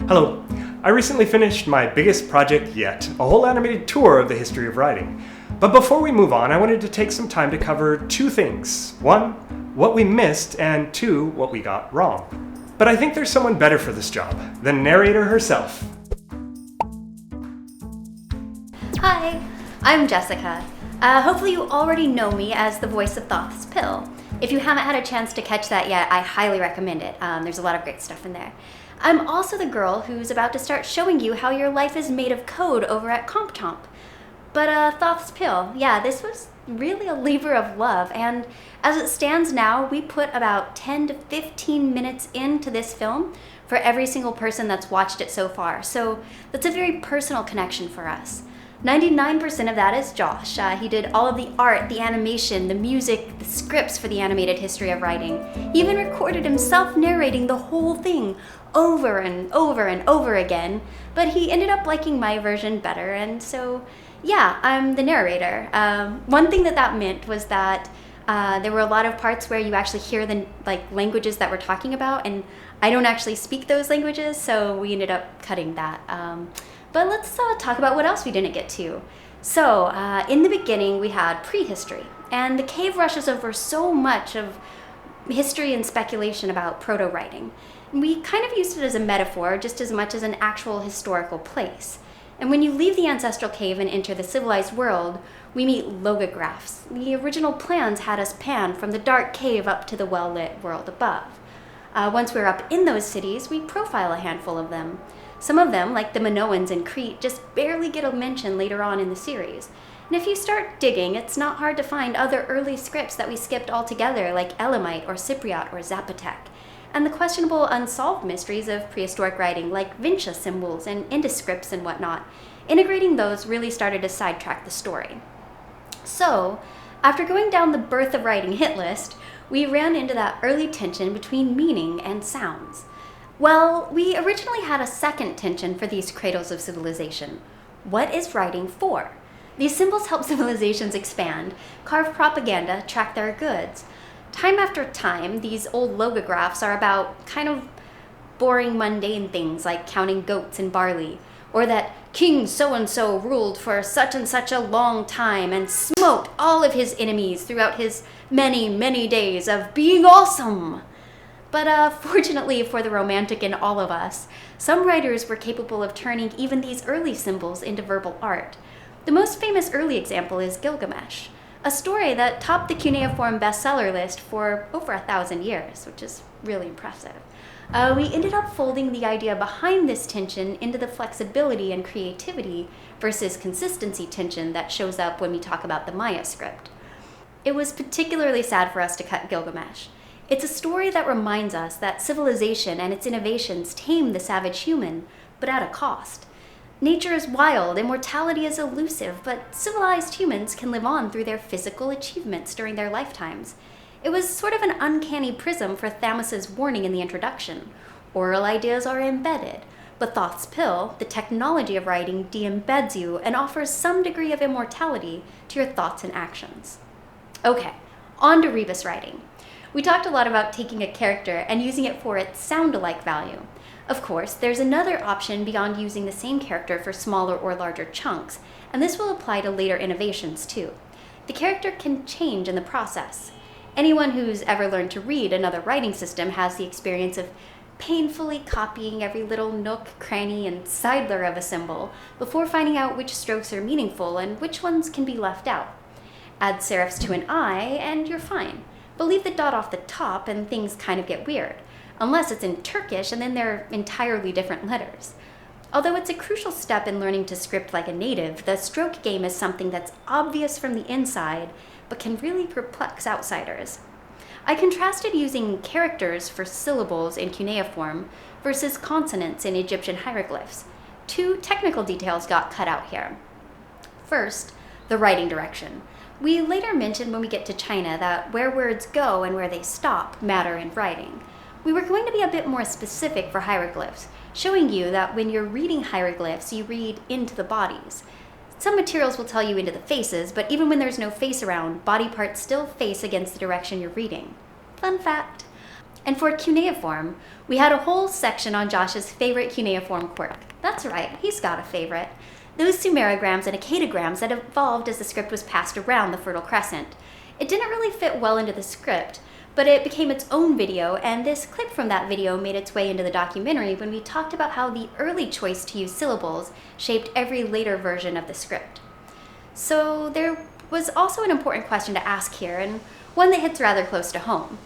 Hello. I recently finished my biggest project yet, a whole animated tour of the history of writing. But before we move on, I wanted to take some time to cover two things. One, what we missed, and two, what we got wrong. But I think there's someone better for this job, the narrator herself. Hi, I'm Jessica. Hopefully you already know me as the voice of Thoth's Pill. If you haven't had a chance to catch that yet, I highly recommend it. There's a lot of great stuff in there. I'm also the girl who's about to start showing you how your life is made of code over at CompTomp. But Thoth's Pill, yeah, this was really a labor of love, and as it stands now, we put about 10 to 15 minutes into this film for every single person that's watched it so far, so that's a very personal connection for us. 99% of that is Josh. He did all of the art, the animation, the music, the scripts for the animated history of writing. He even recorded himself narrating the whole thing over and over and over again, but he ended up liking my version better, and so yeah, I'm the narrator. One thing that meant was that there were a lot of parts where you actually hear the languages that we're talking about, and I don't actually speak those languages, so we ended up cutting that. But let's talk about what else we didn't get to. So, in the beginning, we had prehistory, and the cave rushes over so much of history and speculation about proto-writing. We kind of used it as a metaphor just as much as an actual historical place. And when you leave the ancestral cave and enter the civilized world, we meet logographs. The original plans had us pan from the dark cave up to the well-lit world above. Once we're up in those cities, we profile a handful of them. Some of them, like the Minoans in Crete, just barely get a mention later on in the series. And if you start digging, it's not hard to find other early scripts that we skipped altogether, like Elamite or Cypriot or Zapotec, and the questionable unsolved mysteries of prehistoric writing, like Vinci symbols and Indus scripts and whatnot. Integrating those really started to sidetrack the story. So, after going down the birth of writing hit list, we ran into that early tension between meaning and sounds. Well, we originally had a second tension for these cradles of civilization. What is writing for? These symbols help civilizations expand, carve propaganda, track their goods. Time after time, these old logographs are about kind of boring, mundane things like counting goats and barley, or that King so-and-so ruled for such and such a long time and smote all of his enemies throughout his many, many days of being awesome. But fortunately for the romantic in all of us, some writers were capable of turning even these early symbols into verbal art. The most famous early example is Gilgamesh, a story that topped the cuneiform bestseller list for over 1,000 years, which is really impressive. We ended up folding the idea behind this tension into the flexibility and creativity versus consistency tension that shows up when we talk about the Maya script. It was particularly sad for us to cut Gilgamesh. It's a story that reminds us that civilization and its innovations tame the savage human, but at a cost. Nature is wild, immortality is elusive, but civilized humans can live on through their physical achievements during their lifetimes. It was sort of an uncanny prism for Thamus's warning in the introduction. Oral ideas are embedded, but Thoth's Pill, the technology of writing, de-embeds you and offers some degree of immortality to your thoughts and actions. Okay, on to rebus writing. We talked a lot about taking a character and using it for its sound-alike value. Of course, there's another option beyond using the same character for smaller or larger chunks, and this will apply to later innovations too. The character can change in the process. Anyone who's ever learned to read another writing system has the experience of painfully copying every little nook, cranny, and sidler of a symbol before finding out which strokes are meaningful and which ones can be left out. Add serifs to an I, and you're fine. But leave the dot off the top and things kind of get weird, unless it's in Turkish and then they're entirely different letters. Although it's a crucial step in learning to script like a native, the stroke game is something that's obvious from the inside, but can really perplex outsiders. I contrasted using characters for syllables in cuneiform versus consonants in Egyptian hieroglyphs. Two technical details got cut out here. First, the writing direction. We later mentioned when we get to China that where words go and where they stop matter in writing. We were going to be a bit more specific for hieroglyphs, showing you that when you're reading hieroglyphs, you read into the bodies. Some materials will tell you into the faces, but even when there's no face around, body parts still face against the direction you're reading. Fun fact. And for cuneiform, we had a whole section on Josh's favorite cuneiform quirk. That's right, he's got a favorite. Those sumerograms and accadograms that evolved as the script was passed around the Fertile Crescent. It didn't really fit well into the script, but it became its own video, and this clip from that video made its way into the documentary when we talked about how the early choice to use syllables shaped every later version of the script. So there was also an important question to ask here, and one that hits rather close to home.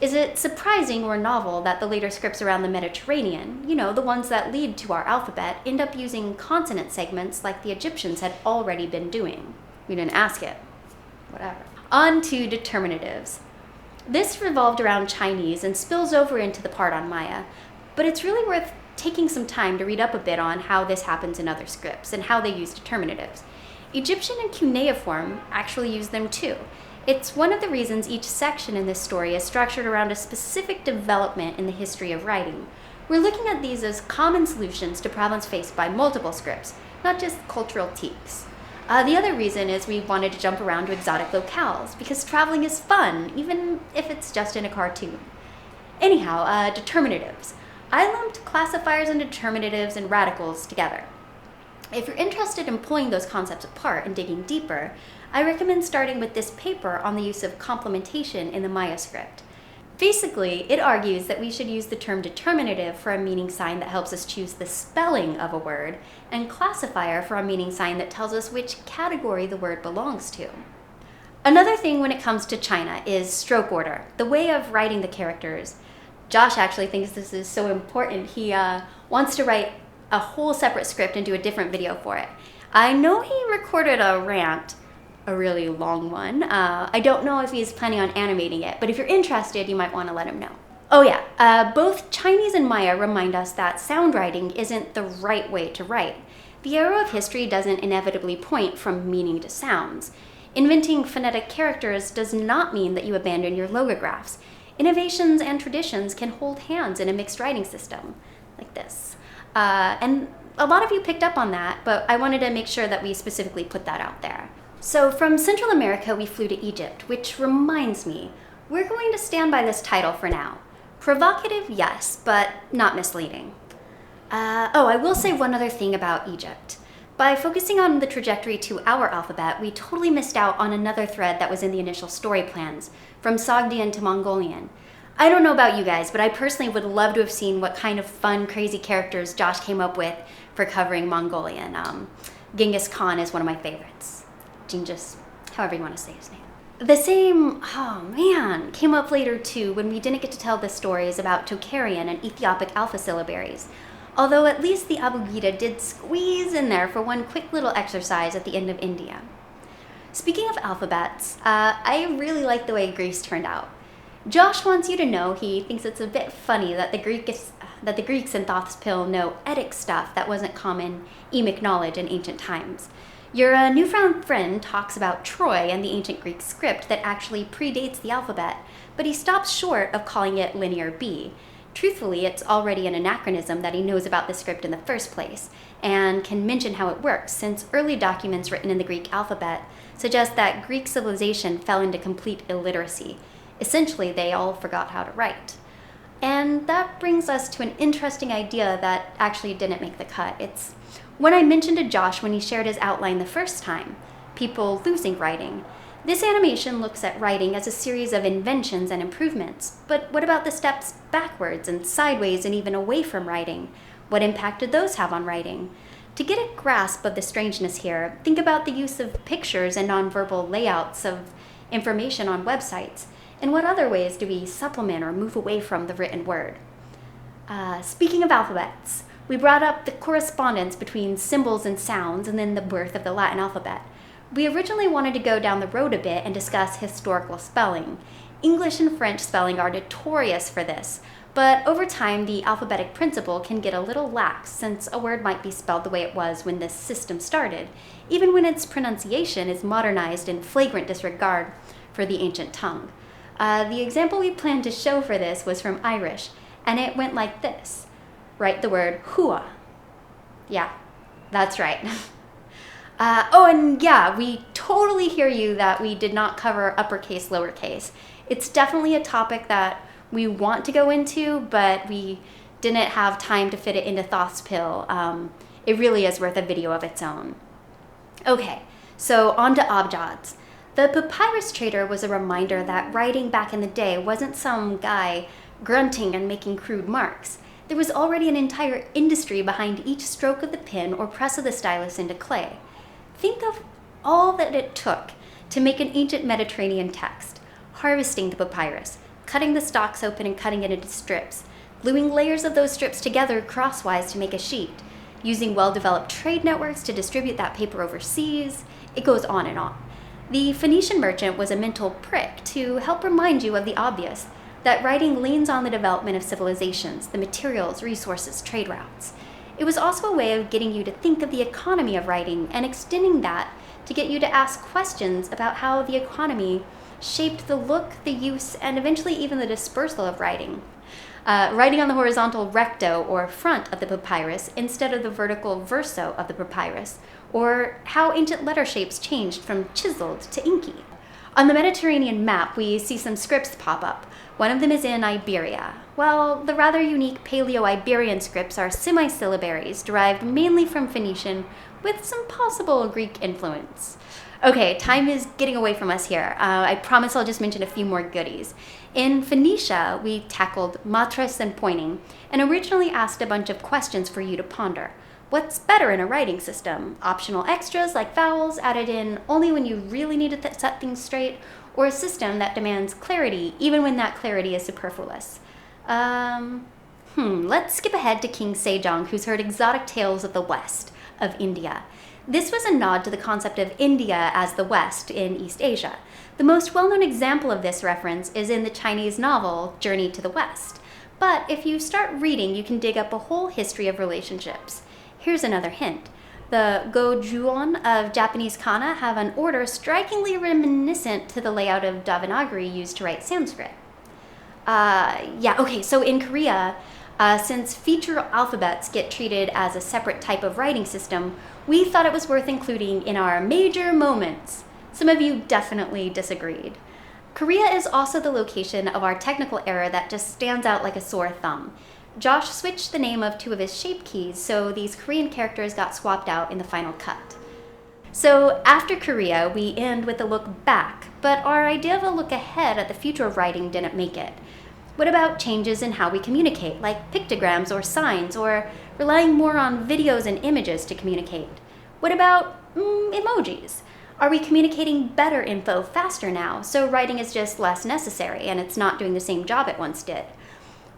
Is it surprising or novel that the later scripts around the Mediterranean, the ones that lead to our alphabet, end up using consonant segments like the Egyptians had already been doing? We didn't ask it. Whatever. On to determinatives. This revolved around Chinese and spills over into the part on Maya, but it's really worth taking some time to read up a bit on how this happens in other scripts and how they use determinatives. Egyptian and cuneiform actually use them too. It's one of the reasons each section in this story is structured around a specific development in the history of writing. We're looking at these as common solutions to problems faced by multiple scripts, not just cultural tiques. The other reason is we wanted to jump around to exotic locales, because traveling is fun, even if it's just in a cartoon. Anyhow, determinatives. I lumped classifiers and determinatives and radicals together. If you're interested in pulling those concepts apart and digging deeper, I recommend starting with this paper on the use of complementation in the Maya script. Basically, it argues that we should use the term determinative for a meaning sign that helps us choose the spelling of a word, and classifier for a meaning sign that tells us which category the word belongs to. Another thing when it comes to China is stroke order, the way of writing the characters. Josh actually thinks this is so important, he wants to write a whole separate script and do a different video for it. I know he recorded a rant, a really long one. I don't know if he's planning on animating it, but if you're interested, you might want to let him know. Oh yeah, both Chinese and Maya remind us that sound writing isn't the right way to write. The arrow of history doesn't inevitably point from meaning to sounds. Inventing phonetic characters does not mean that you abandon your logographs. Innovations and traditions can hold hands in a mixed writing system, like this. And a lot of you picked up on that, but I wanted to make sure that we specifically put that out there. So from Central America, we flew to Egypt, which reminds me, we're going to stand by this title for now. Provocative, yes, but not misleading. I will say one other thing about Egypt. By focusing on the trajectory to our alphabet, we totally missed out on another thread that was in the initial story plans, from Sogdian to Mongolian. I don't know about you guys, but I personally would love to have seen what kind of fun, crazy characters Josh came up with for covering Mongolian. Genghis Khan is one of my favorites. Genghis, however you want to say his name. The same, came up later too when we didn't get to tell the stories about Tocharian and Ethiopic alpha syllabaries. Although at least the Abugida did squeeze in there for one quick little exercise at the end of India. Speaking of alphabets, I really like the way Greece turned out. Josh wants you to know he thinks it's a bit funny that the Greeks in Thoth's Pill know Etic stuff that wasn't common emic knowledge in ancient times. Your newfound friend talks about Troy and the ancient Greek script that actually predates the alphabet, but he stops short of calling it Linear B. Truthfully, it's already an anachronism that he knows about the script in the first place, and can mention how it works, since early documents written in the Greek alphabet suggest that Greek civilization fell into complete illiteracy. Essentially, they all forgot how to write. And that brings us to an interesting idea that actually didn't make the cut. It's when I mentioned to Josh when he shared his outline the first time, people losing writing. This animation looks at writing as a series of inventions and improvements, but what about the steps backwards and sideways and even away from writing? What impact did those have on writing? To get a grasp of the strangeness here, think about the use of pictures and nonverbal layouts of information on websites. In what other ways do we supplement or move away from the written word? Speaking of alphabets, we brought up the correspondence between symbols and sounds and then the birth of the Latin alphabet. We originally wanted to go down the road a bit and discuss historical spelling. English and French spelling are notorious for this, but over time the alphabetic principle can get a little lax since a word might be spelled the way it was when this system started, even when its pronunciation is modernized in flagrant disregard for the ancient tongue. The example we planned to show for this was from Irish, and it went like this. Write the word hua. Yeah, that's right. We totally hear you that we did not cover uppercase, lowercase. It's definitely a topic that we want to go into, but we didn't have time to fit it into Thoth's Pill. It really is worth a video of its own. Okay, so on to Abjads. The papyrus trader was a reminder that writing back in the day wasn't some guy grunting and making crude marks. There was already an entire industry behind each stroke of the pen or press of the stylus into clay. Think of all that it took to make an ancient Mediterranean text: harvesting the papyrus, cutting the stalks open and cutting it into strips, gluing layers of those strips together crosswise to make a sheet, using well-developed trade networks to distribute that paper overseas. It goes on and on. The Phoenician merchant was a mental prick to help remind you of the obvious, that writing leans on the development of civilizations, the materials, resources, trade routes. It was also a way of getting you to think of the economy of writing and extending that to get you to ask questions about how the economy shaped the look, the use, and eventually even the dispersal of writing. Writing on the horizontal recto or front of the papyrus instead of the vertical verso of the papyrus, or how ancient letter shapes changed from chiseled to inky. On the Mediterranean map, we see some scripts pop up. One of them is in Iberia. Well, the rather unique Paleo-Iberian scripts are semi-syllabaries derived mainly from Phoenician with some possible Greek influence. Okay, time is getting away from us here. I promise I'll just mention a few more goodies. In Phoenicia, we tackled matris and pointing, and originally asked a bunch of questions for you to ponder. What's better in a writing system? Optional extras like vowels added in only when you really need to set things straight, or a system that demands clarity even when that clarity is superfluous? Let's skip ahead to King Sejong, who's heard exotic tales of the West, of India. This was a nod to the concept of India as the West in East Asia. The most well-known example of this reference is in the Chinese novel Journey to the West. But if you start reading, you can dig up a whole history of relationships. Here's another hint. The Gojuon of Japanese kana have an order strikingly reminiscent to the layout of Devanagari used to write Sanskrit. So in Korea, since feature alphabets get treated as a separate type of writing system, we thought it was worth including in our major moments. Some of you definitely disagreed. Korea is also the location of our technical error that just stands out like a sore thumb. Josh switched the name of two of his shape keys, so these Korean characters got swapped out in the final cut. So after Korea, we end with a look back, but our idea of a look ahead at the future of writing didn't make it. What about changes in how we communicate, like pictograms or signs, or relying more on videos and images to communicate? What about emojis? Are we communicating better info faster now, so writing is just less necessary and it's not doing the same job it once did?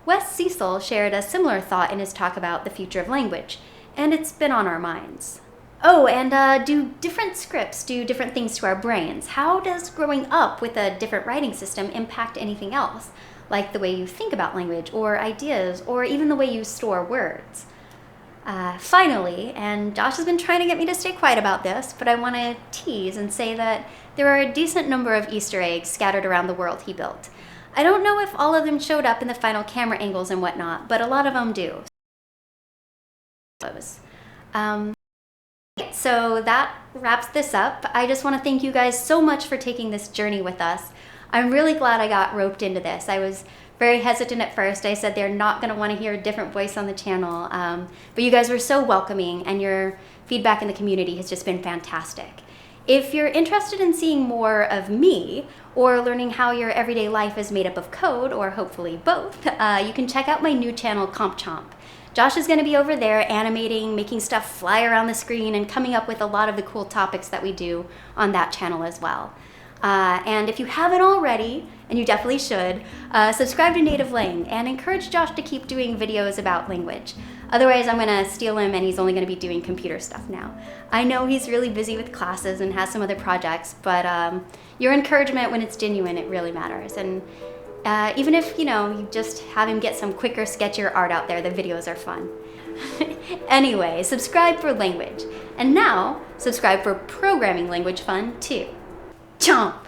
Wes Cecil shared a similar thought in his talk about the future of language, and it's been on our minds. Oh, and do different scripts do different things to our brains? How does growing up with a different writing system impact anything else, like the way you think about language, or ideas, or even the way you store words? Finally, and Josh has been trying to get me to stay quiet about this, but I want to tease and say that there are a decent number of Easter eggs scattered around the world he built. I don't know if all of them showed up in the final camera angles and whatnot, but a lot of them do. So that wraps this up. I just want to thank you guys so much for taking this journey with us. I'm really glad I got roped into this. I was very hesitant at first. I said they're not going to want to hear a different voice on the channel, but you guys were so welcoming, and your feedback in the community has just been fantastic. If you're interested in seeing more of me, or learning how your everyday life is made up of code, or hopefully both, you can check out my new channel, Comp Chomp. Josh is going to be over there animating, making stuff fly around the screen, and coming up with a lot of the cool topics that we do on that channel as well. And if you haven't already, and you definitely should, subscribe to Native Lang and encourage Josh to keep doing videos about language. Otherwise, I'm going to steal him and he's only going to be doing computer stuff now. I know he's really busy with classes and has some other projects, but your encouragement when it's genuine, it really matters. And even if, you just have him get some quicker, sketchier art out there, the videos are fun. Anyway, subscribe for language. And now, subscribe for programming language fun too. Chomp!